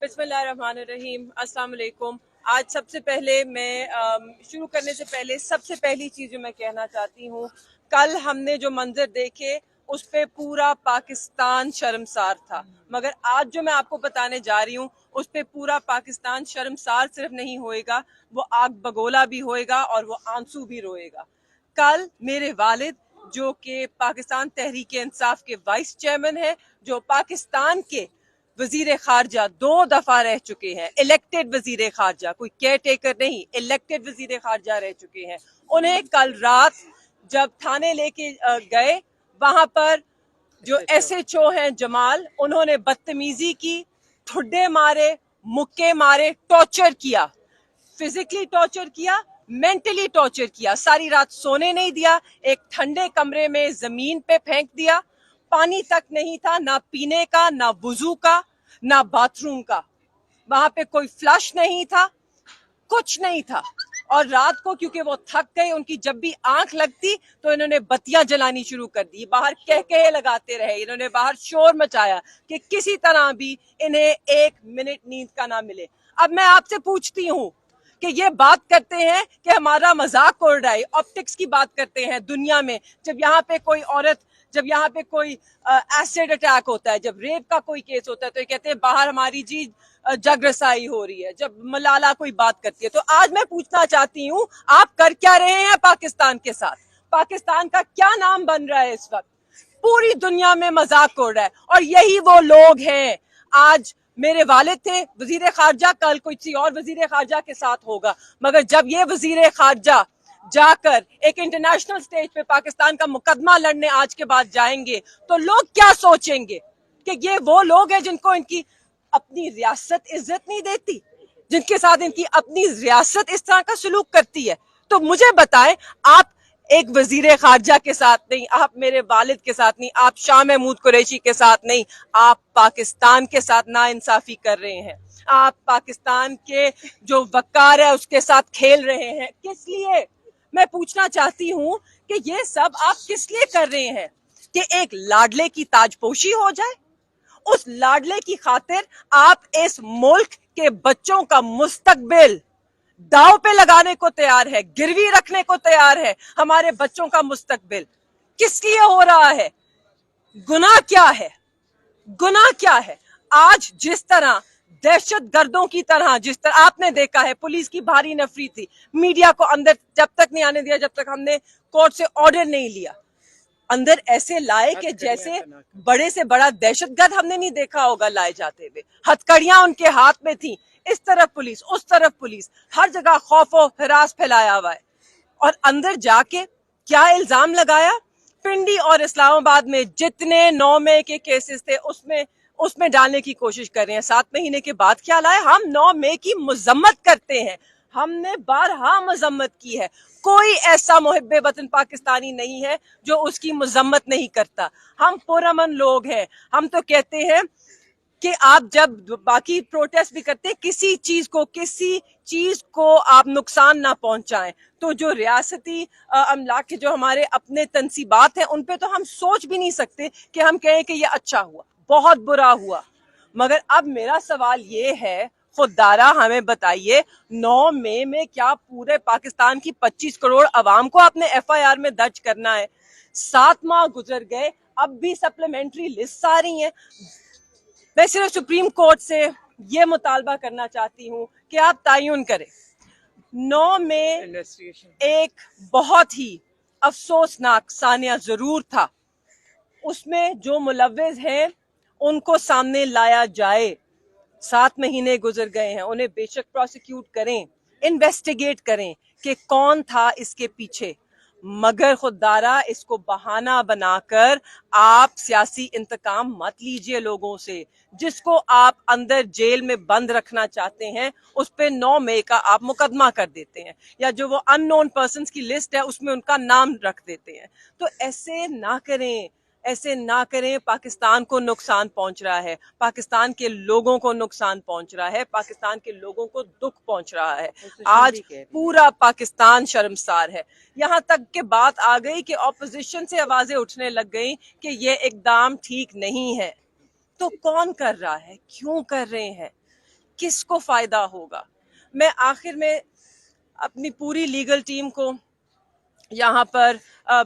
बिस्मिल्लाहिर्रहमानिर्रहीम, अस्सलाम वालेकुम। आज सबसे पहले मैं शुरू करने से पहले सबसे पहली चीज़ जो मैं कहना चाहती हूँ, कल हमने जो मंजर देखे उस पे पूरा पाकिस्तान शर्मसार था, मगर आज जो मैं आपको बताने जा रही हूँ उस पे पूरा पाकिस्तान शर्मसार सिर्फ नहीं होएगा, वो आग बगोला भी होएगा और वो आंसू भी रोएगा। कल मेरे वालिद जो कि पाकिस्तान तहरीक इंसाफ के वाइस चेयरमैन है, जो पाकिस्तान के वजीर खारजा 2 दफा रह चुके हैं, इलेक्टेड वजीर खारजा, कोई केयर टेकर नहीं, इलेक्टेड वजीर खारजा रह चुके हैं, उन्हें कल रात जब थाने लेके गए, वहां पर जो SHO हैं जमाल, उन्होंने बदतमीजी की, ठुड्डे मारे, मुक्के मारे, टॉर्चर किया, फिजिकली टॉर्चर किया, मेंटली टॉर्चर किया, सारी रात सोने नहीं दिया, एक ठंडे कमरे में जमीन पे फेंक दिया, पानी तक नहीं था, ना पीने का, ना वुजू का, ना बाथरूम का, वहां पे कोई फ्लश नहीं था, कुछ नहीं था। और रात को क्योंकि वो थक गए, उनकी जब भी आंख लगती तो इन्होंने बत्तियां जलानी शुरू कर दी, बाहर कह लगाते रहे, इन्होंने बाहर शोर मचाया कि किसी तरह भी इन्हें 1 मिनट नींद का ना मिले। अब मैं आपसे पूछती हूँ कि ये बात करते हैं कि हमारा मजाक उड़ रहा है, ऑप्टिक्स की बात करते हैं दुनिया में, जब यहाँ पे कोई औरत, जब यहाँ पे कोई एसिड अटैक होता है, जब रेप का कोई केस होता है तो ये कहते हैं बाहर हमारी जी जग रसाई हो रही है, जब मलाला कोई बात करती है। तो आज मैं पूछना चाहती हूँ, आप कर क्या रहे हैं पाकिस्तान के साथ? पाकिस्तान का क्या नाम बन रहा है इस वक्त? पूरी दुनिया में मजाक उड़ रहा है, और यही वो लोग हैं। आज मेरे वालिद थे वजीर खारजा, कल किसी और वजीर खारजा के साथ होगा, मगर जब ये वजीर खारजा जाकर एक इंटरनेशनल स्टेज पे पाकिस्तान का मुकदमा लड़ने आज के बाद जाएंगे तो लोग क्या सोचेंगे कि ये वो लोग हैं जिनको इनकी अपनी रियासत इज्जत नहीं देती, जिनके साथ इनकी अपनी रियासत इस तरह का सलूक करती है। तो मुझे बताएं, आप एक वजीर खारजा के साथ नहीं, आप मेरे वालिद के साथ नहीं, आप शाह महमूद कुरैशी के साथ नहीं, आप पाकिस्तान के साथ नाइंसाफी कर रहे हैं, आप पाकिस्तान के जो वकार है उसके साथ खेल रहे हैं। किस लिए? मैं पूछना चाहती हूँ कि ये सब आप किस लिए कर रहे हैं? कि एक लाडले की ताजपोशी हो जाए, उस लाडले की खातिर आप इस मुल्क के बच्चों का मुस्तकबिल दाव पे लगाने को तैयार है, गिरवी रखने को तैयार है, हमारे बच्चों का मुस्तकबिल। किस लिए हो रहा है? गुनाह क्या है? गुनाह क्या है? आज जिस तरह दहशत गर्दों की तरह, जिस तरह आपने देखा है, पुलिस की भारी नफरी थी, मीडिया को अंदर जब तक नहीं आने दिया, जब तक हमने कोर्ट से ऑर्डर नहीं लिया, अंदर ऐसे लाए कि जैसे बड़े से बड़ा दहशतगर्द हमने नहीं देखा होगा लाए जाते हुए। हथकड़ियां उनके हाथ में थी, इस तरफ पुलिस, उस तरफ पुलिस, हर जगह खौफ और हिरास फैलाया हुआ है। और अंदर जाके क्या इल्जाम लगाया? पिंडी और इस्लामाबाद में जितने 9 मई के केसेस थे उसमें डालने की कोशिश कर रहे हैं। 7 महीने के बाद क्या लाए? हम 9 मई की मजम्मत करते हैं, हमने बारहा मजम्मत की है, कोई ऐसा मुहिब्बे वतन पाकिस्तानी नहीं है जो उसकी मजम्मत नहीं करता। हम पुरअमन लोग हैं, हम तो कहते हैं कि आप जब बाकी प्रोटेस्ट भी करते हैं, किसी चीज को आप नुकसान ना पहुंचाएं। तो जो रियासती अमलाक के जो हमारे अपने तनसीबात हैं, उन पे तो हम सोच भी नहीं सकते कि हम कहें कि ये अच्छा हुआ, बहुत बुरा हुआ। मगर अब मेरा सवाल ये है, खुदारा हमें बताइए, 9 मई में क्या पूरे पाकिस्तान की 25 करोड़ अवाम को अपने FIR में दर्ज करना है? 7 माह गुजर गए, अब भी सप्लीमेंट्री लिस्ट आ रही है। मैं सिर्फ सुप्रीम कोर्ट से ये मुतालबा करना चाहती हूँ कि आप तायुन करें। 9 में एक बहुत ही अफसोसनाक सानिया जरूर था, उसमें जो मुलव्विस हैं उनको सामने लाया जाए। 7 महीने गुजर गए हैं, उन्हें बेशक प्रोसिक्यूट करें, इन्वेस्टिगेट करें कि कौन था इसके पीछे, मगर खुदारा इसको बहाना बनाकर आप सियासी इंतकाम मत लीजिए लोगों से। जिसको आप अंदर जेल में बंद रखना चाहते हैं उस पे 9 मई का आप मुकदमा कर देते हैं, या जो वो अननोन पर्सन्स की लिस्ट है उसमें उनका नाम रख देते हैं। तो ऐसे ना करें, ऐसे ना करें। पाकिस्तान को नुकसान पहुंच रहा है, पाकिस्तान के लोगों को नुकसान पहुंच रहा है, पाकिस्तान के लोगों को दुख पहुंच रहा है। आज पूरा पाकिस्तान शर्मसार है। यहाँ तक के बात आ गई कि ऑपोजिशन से आवाजें उठने लग गई कि ये इकदाम ठीक नहीं है। तो कौन कर रहा है? क्यों कर रहे हैं? کس کو فائدہ ہوگا. میں آخر میں اپنی پوری لیگل ٹیم کو یہاں پر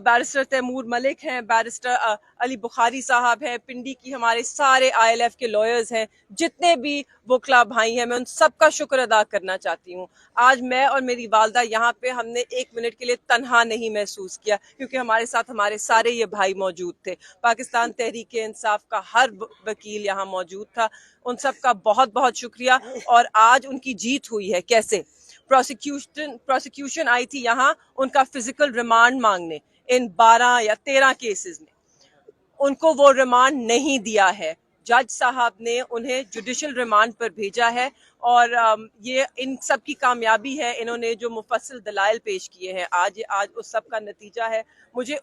بیرسٹر تیمور ملک ہیں, بیرسٹر علی بخاری صاحب ہیں, پنڈی کی ہمارے سارے آئی ایل ایف کے لائرز ہیں, جتنے بھی وکلا بھائی ہیں, میں ان سب کا شکر ادا کرنا چاہتی ہوں. آج میں اور میری والدہ یہاں پہ ہم نے ایک منٹ کے لیے تنہا نہیں محسوس کیا, کیونکہ ہمارے ساتھ ہمارے سارے یہ بھائی موجود تھے. پاکستان تحریک انصاف کا ہر وکیل یہاں موجود تھا. ان سب کا بہت بہت شکریہ. اور آج ان کی جیت ہوئی ہے. کیسے؟ پروسیکیوشن آئی تھی یہاں ان کا فزیکل ریمانڈ مانگنے ان 12 یا 13 کیسز میں, ان کو وہ ریمانڈ نہیں دیا ہے. جج صاحب نے انہیں جوڈیشل ریمانڈ پر بھیجا ہے, اور یہ ان سب کی کامیابی ہے. انہوں نے جو مفصل دلائل پیش کیے ہیں آج اس سب کا نتیجہ ہے. مجھے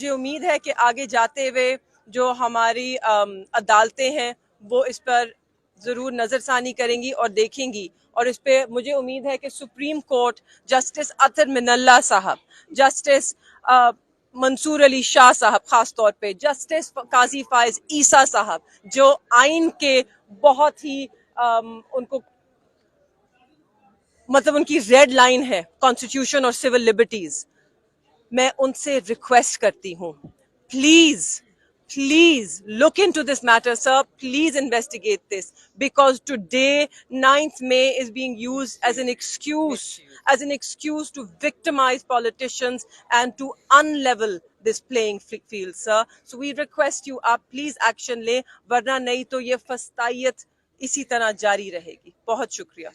امید ہے کہ آگے جاتے ہوئے جو ہماری عدالتیں ہیں وہ اس پر ضرور نظر ثانی کریں گی اور دیکھیں گی. اور اس پہ مجھے امید ہے کہ سپریم کورٹ جسٹس اطہر من اللہ صاحب, جسٹس منصور علی شاہ صاحب, خاص طور پہ جسٹس قاضی فائز عیسیٰ صاحب, جو آئین کے بہت ہی ان کو مطلب ان کی ریڈ لائن ہے کانسٹیٹیوشن اور سول لبرٹیز. میں ان سے ریکویسٹ کرتی ہوں, please look into this matter, sir. Please investigate this, because today 9th May is being used as an excuse to victimize politicians and to unlevel this playing field, sir. So we request you, آپ please action لیں, ورنہ نہیں تو یہ فسطائیت اسی طرح جاری رہے گی. بہت شکریہ.